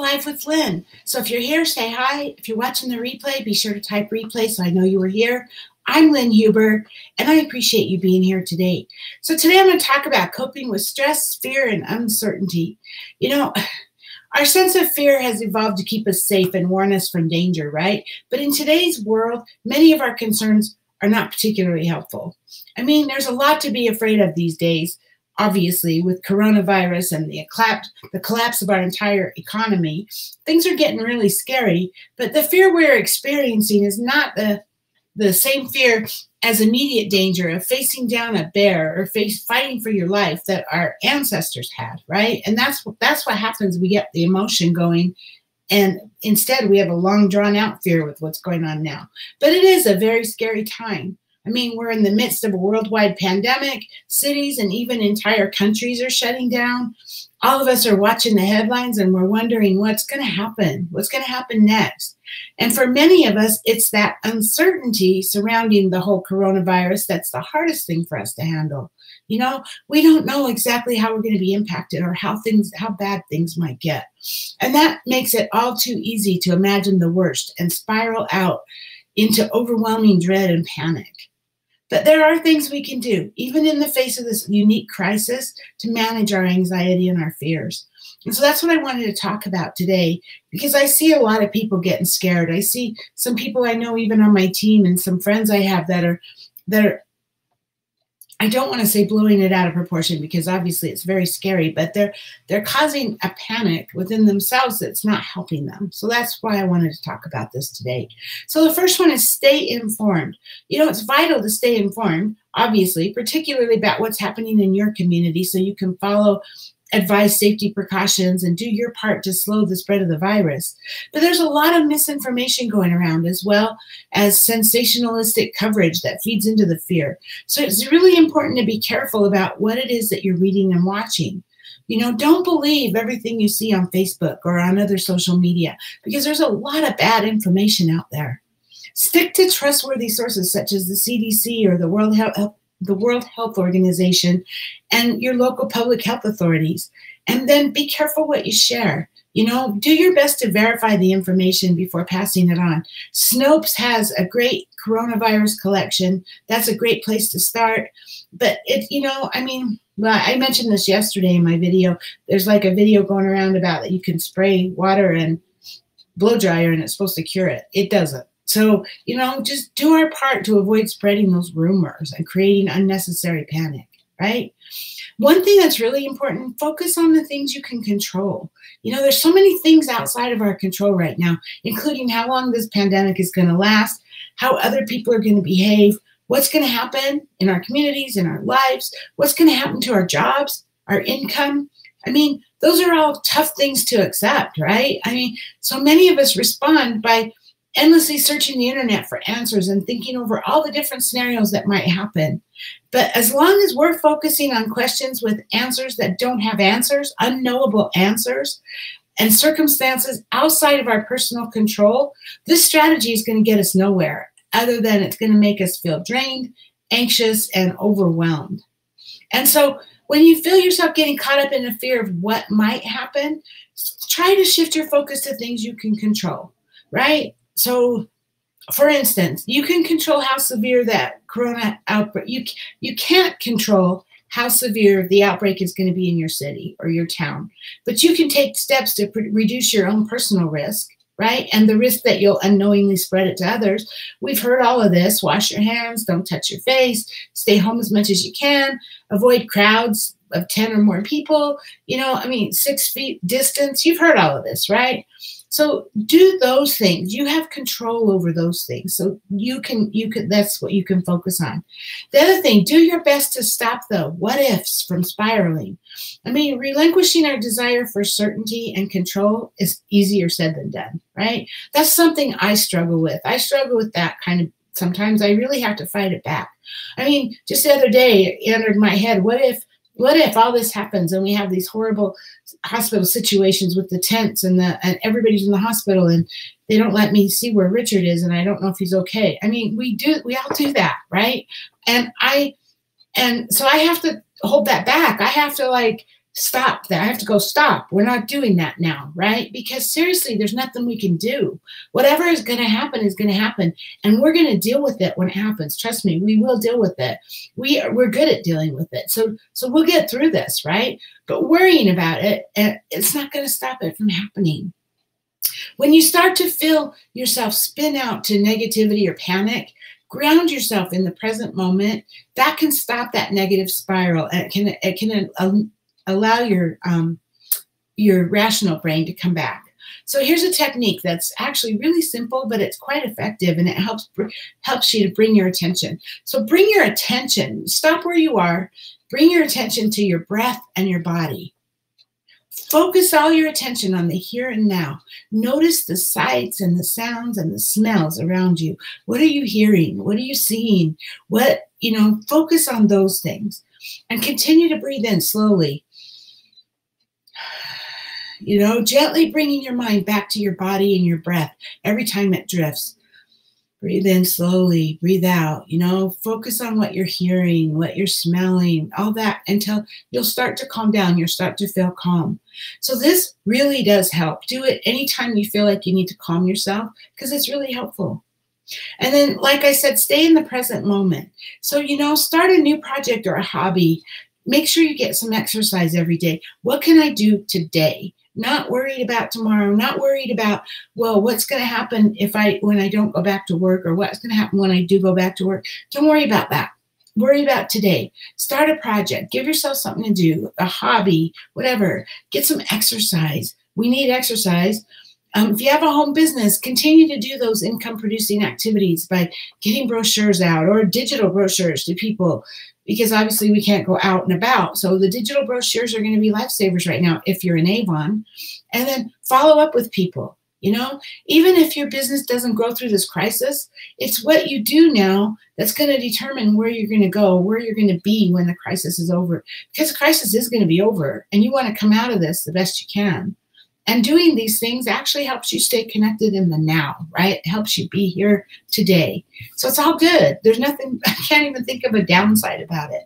Live with Lynn. So if you're here, say hi. If you're watching the replay, be sure to type replay so I know you were here. I'm Lynn Huber, and I appreciate you being here today. So today I'm going to talk about coping with stress, fear, and uncertainty. You know, our sense of fear has evolved to keep us safe and warn us from danger, right? But in today's world, many of our concerns are not particularly helpful. I mean, there's a lot to be afraid of these days. Obviously, with coronavirus and the collapse of our entire economy, things are getting really scary. But the fear we're experiencing is not the same fear as immediate danger of facing down a bear or fighting for your life that our ancestors had, right? And that's what happens. We get the emotion going, and instead we have a long drawn out fear with what's going on now. But it is a very scary time. I mean, we're in the midst of a worldwide pandemic. Cities and even entire countries are shutting down. All of us are watching the headlines and we're wondering what's going to happen. What's going to happen next? And for many of us, it's that uncertainty surrounding the whole coronavirus that's the hardest thing for us to handle. You know, we don't know exactly how we're going to be impacted or how bad things might get. And that makes it all too easy to imagine the worst and spiral out into overwhelming dread and panic. But there are things we can do, even in the face of this unique crisis, to manage our anxiety and our fears. And so that's what I wanted to talk about today, because I see a lot of people getting scared. I see some people I know even on my team and some friends I have that are I don't want to say blowing it out of proportion, because obviously it's very scary, but they're causing a panic within themselves that's not helping them. So that's why I wanted to talk about this today. So the first one is stay informed. You know, it's vital to stay informed, obviously, particularly about what's happening in your community so you can follow advise safety precautions and do your part to slow the spread of the virus. But there's a lot of misinformation going around, as well as sensationalistic coverage that feeds into the fear. So it's really important to be careful about what it is that you're reading and watching. You know, don't believe everything you see on Facebook or on other social media, because there's a lot of bad information out there. Stick to trustworthy sources such as the CDC or the World Health Organization and your local public health authorities. And then be careful what you share. You know, do your best to verify the information before passing it on. Snopes has a great coronavirus collection. That's a great place to start. But I mentioned this yesterday in my video. There's like a video going around about that you can spray water and blow dryer and it's supposed to cure it. It doesn't. So, you know, just do our part to avoid spreading those rumors and creating unnecessary panic, right? One thing that's really important, focus on the things you can control. You know, there's so many things outside of our control right now, including how long this pandemic is going to last, how other people are going to behave, what's going to happen in our communities, in our lives, what's going to happen to our jobs, our income. I mean, those are all tough things to accept, right? I mean, so many of us respond by endlessly searching the internet for answers and thinking over all the different scenarios that might happen. But as long as we're focusing on questions with answers that don't have answers, unknowable answers, and circumstances outside of our personal control, this strategy is going to get us nowhere, other than it's going to make us feel drained, anxious, and overwhelmed. And so when you feel yourself getting caught up in the fear of what might happen, try to shift your focus to things you can control, right? So, for instance, you can control how severe that corona outbreak, you can't control how severe the outbreak is going to be in your city or your town, but you can take steps to reduce your own personal risk, right? And the risk that you'll unknowingly spread it to others. We've heard all of this. Wash your hands, don't touch your face, stay home as much as you can, avoid crowds of 10 or more people, 6 feet distance. You've heard all of this, right? So do those things. You have control over those things. So you can, that's what you can focus on. The other thing, do your best to stop the what ifs from spiraling. I mean, relinquishing our desire for certainty and control is easier said than done, right? That's something I struggle with. I struggle with that kind of, sometimes I really have to fight it back. I mean, just the other day it entered my head, what if all this happens and we have these horrible hospital situations with the tents and everybody's in the hospital and they don't let me see where Richard is and I don't know if he's okay. I mean, we all do that, right? And so I have to hold that back. I have to stop that. I have to go, stop. We're not doing that now, right? Because seriously, there's nothing we can do. Whatever is going to happen is going to happen. And we're going to deal with it when it happens. Trust me, we will deal with it. We're good at dealing with it. So we'll get through this, right? But worrying about it, it's not going to stop it from happening. When you start to feel yourself spin out to negativity or panic, ground yourself in the present moment. That can stop that negative spiral. And it can allow your rational brain to come back. So here's a technique that's actually really simple, but it's quite effective, and it helps you to bring your attention. So bring your attention, stop where you are, bring your attention to your breath and your body. Focus all your attention on the here and now. Notice the sights and the sounds and the smells around you. What are you hearing? What are you seeing? Focus on those things and continue to breathe in slowly. Gently bringing your mind back to your body and your breath every time it drifts. Breathe in slowly, breathe out, focus on what you're hearing, what you're smelling, all that until you'll start to calm down. You'll start to feel calm. So this really does help. Do it anytime you feel like you need to calm yourself because it's really helpful. And then, like I said, stay in the present moment. So, start a new project or a hobby. Make sure you get some exercise every day. What can I do today? Not worried about tomorrow, not worried about, well, what's going to happen when I don't go back to work, or what's going to happen when I do go back to work. Don't worry about that. Worry about today. Start a project. Give yourself something to do, a hobby, whatever. Get some exercise. We need exercise. If you have a home business, continue to do those income-producing activities by getting brochures out or digital brochures to people, because obviously we can't go out and about. So the digital brochures are going to be lifesavers right now if you're in Avon. And then follow up with people. Even if your business doesn't grow through this crisis, it's what you do now that's going to determine where you're going to go, where you're going to be when the crisis is over. Because the crisis is going to be over, and you want to come out of this the best you can. And doing these things actually helps you stay connected in the now, right? It helps you be here today. So it's all good. There's nothing, I can't even think of a downside about it.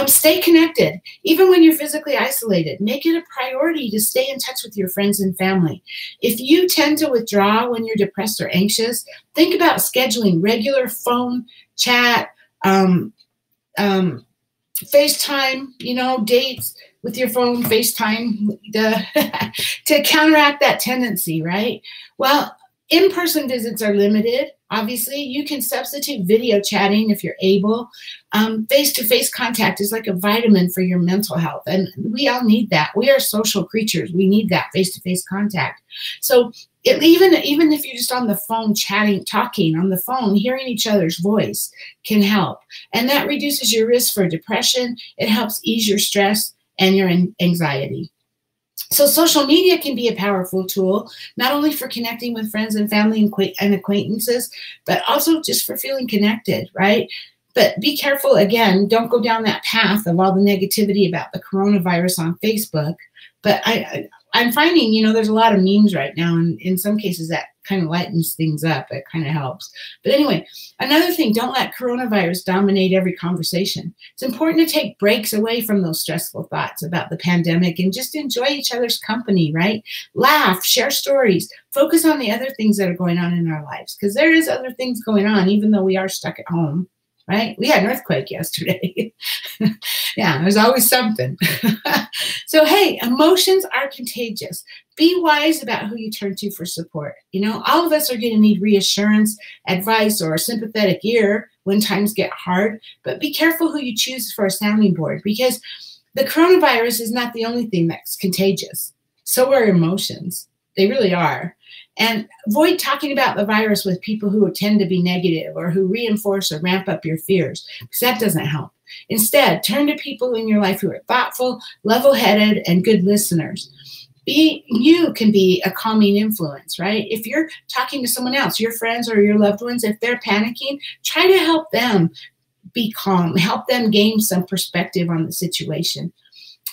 Stay connected. Even when you're physically isolated, make it a priority to stay in touch with your friends and family. If you tend to withdraw when you're depressed or anxious, think about scheduling regular phone chat, FaceTime, dates with your phone, FaceTime, to counteract that tendency, right? Well, in-person visits are limited. Obviously, you can substitute video chatting if you're able. Face-to-face contact is like a vitamin for your mental health, and we all need that. We are social creatures. We need that face-to-face contact. So even if you're just on the phone chatting, talking on the phone, hearing each other's voice can help. And that reduces your risk for depression. It helps ease your stress and your anxiety. So social media can be a powerful tool, not only for connecting with friends and family and acquaintances, but also just for feeling connected, right? But be careful, again, don't go down that path of all the negativity about the coronavirus on Facebook. But I'm finding, there's a lot of memes right now, and in some cases that kind of lightens things up. It kind of helps. But anyway, another thing, don't let coronavirus dominate every conversation. It's important to take breaks away from those stressful thoughts about the pandemic and just enjoy each other's company, right? Laugh, share stories, focus on the other things that are going on in our lives, because there is other things going on, even though we are stuck at home. Right? We had an earthquake yesterday. Yeah, there's always something. So, hey, emotions are contagious. Be wise about who you turn to for support. All of us are going to need reassurance, advice, or a sympathetic ear when times get hard. But be careful who you choose for a sounding board, because the coronavirus is not the only thing that's contagious. So are emotions. They really are. And avoid talking about the virus with people who tend to be negative or who reinforce or ramp up your fears, because that doesn't help. Instead, turn to people in your life who are thoughtful, level-headed, and good listeners. You can be a calming influence, right? If you're talking to someone else, your friends or your loved ones, if they're panicking, try to help them be calm, help them gain some perspective on the situation.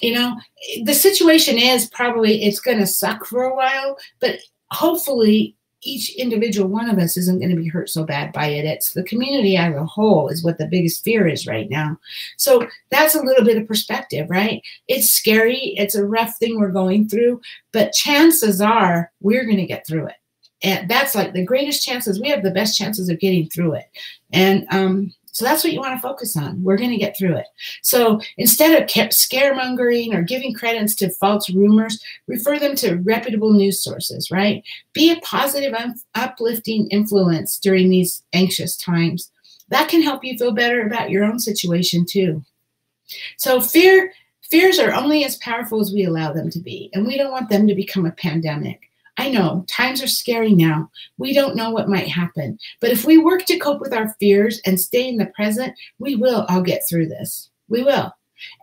The situation is probably, it's going to suck for a while, but hopefully each individual one of us isn't going to be hurt so bad by it. It's the community as a whole is what the biggest fear is right now. So that's a little bit of perspective, right? It's scary. It's a rough thing we're going through, but chances are we're going to get through it. And that's like the greatest chances. We have the best chances of getting through it. And so that's what you want to focus on. We're going to get through it. So instead of scaremongering or giving credence to false rumors, refer them to reputable news sources, right? Be a positive, uplifting influence during these anxious times. That can help you feel better about your own situation too. So fears are only as powerful as we allow them to be, and we don't want them to become a pandemic. I know times are scary now. We don't know what might happen. But if we work to cope with our fears and stay in the present, we will all get through this. We will.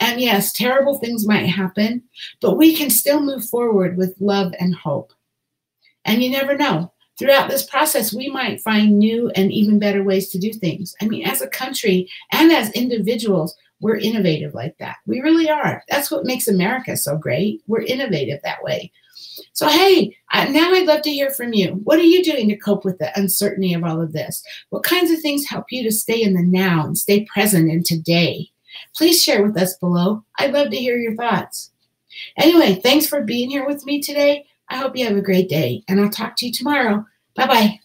And yes, terrible things might happen, but we can still move forward with love and hope. And you never know. Throughout this process, we might find new and even better ways to do things. I mean, as a country and as individuals, we're innovative like that. We really are. That's what makes America so great. We're innovative that way. So, hey, now I'd love to hear from you. What are you doing to cope with the uncertainty of all of this? What kinds of things help you to stay in the now and stay present in today? Please share with us below. I'd love to hear your thoughts. Anyway, thanks for being here with me today. I hope you have a great day, and I'll talk to you tomorrow. Bye-bye.